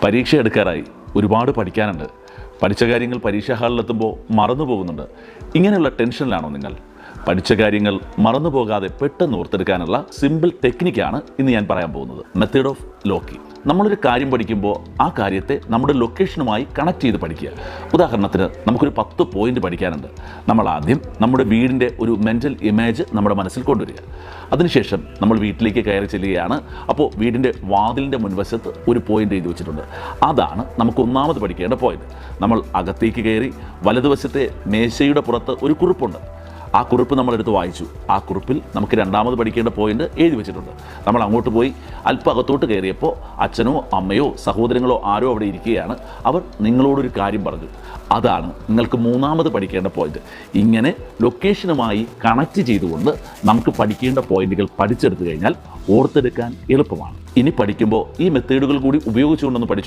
പരീക്ഷ എടുക്കാറായി, ഒരുപാട് പഠിക്കാനുണ്ട്. പഠിച്ച കാര്യങ്ങൾ പരീക്ഷാ ഹാളിലെത്തുമ്പോൾ മറന്നു പോകുന്നുണ്ട്. ഇങ്ങനെയുള്ള ടെൻഷനിലാണോ നിങ്ങൾ? പഠിച്ച കാര്യങ്ങൾ മറന്നു പോകാതെ പെട്ടെന്ന് ഓർത്തെടുക്കാനുള്ള സിമ്പിൾ ടെക്നിക്കാണ് ഇന്ന് ഞാൻ പറയാൻ പോകുന്നത്. Method of locking. നമ്മളൊരു കാര്യം പഠിക്കുമ്പോൾ ആ കാര്യത്തെ നമ്മുടെ ലൊക്കേഷനുമായി കണക്ട് ചെയ്ത് പഠിക്കുക. ഉദാഹരണത്തിന് നമുക്കൊരു 10 പോയിന്റ് പഠിക്കാനുണ്ട്. നമ്മൾ ആദ്യം നമ്മുടെ വീടിൻ്റെ ഒരു മെൻ്റൽ ഇമേജ് നമ്മുടെ മനസ്സിൽ കൊണ്ടുവരിക. അതിനുശേഷം നമ്മൾ വീട്ടിലേക്ക് കയറി ചെല്ലുകയാണ്. അപ്പോൾ വീടിൻ്റെ വാതിലിൻ്റെ മുൻവശത്ത് ഒരു പോയിന്റ് എഴുതി വെച്ചിട്ടുണ്ട്. അതാണ് നമുക്ക് ഒന്നാമത് പഠിക്കേണ്ട പോയിന്റ്. നമ്മൾ അകത്തേക്ക് കയറി വലതുവശത്തെ മേശയുടെ പുറത്ത് ഒരു കുറിപ്പുണ്ട്. ആ കുറിപ്പ് നമ്മളെടുത്ത് വായിച്ചു. ആ കുറിപ്പിൽ നമുക്ക് രണ്ടാമത് പഠിക്കേണ്ട പോയിന്റ് എഴുതി വെച്ചിട്ടുണ്ട്. നമ്മൾ അങ്ങോട്ട് പോയി അല്പം അകത്തോട്ട് കയറിയപ്പോൾ അച്ഛനോ അമ്മയോ സഹോദരങ്ങളോ ആരോ അവിടെ ഇരിക്കുകയാണ്. അവർ നിങ്ങളോടൊരു കാര്യം പറഞ്ഞു. അതാണ് നിങ്ങൾക്ക് മൂന്നാമത് പഠിക്കേണ്ട പോയിന്റ്. ഇങ്ങനെ ലൊക്കേഷനുമായി കണക്റ്റ് ചെയ്തുകൊണ്ട് നമുക്ക് പഠിക്കേണ്ട പോയിന്റുകൾ പഠിച്ചെടുത്തു കഴിഞ്ഞാൽ ഓർത്തെടുക്കാൻ എളുപ്പമാണ്. ഇനി പഠിക്കുമ്പോൾ ഈ മെത്തേഡുകൾ കൂടി ഉപയോഗിച്ചുകൊണ്ടൊന്ന് പഠിച്ചു.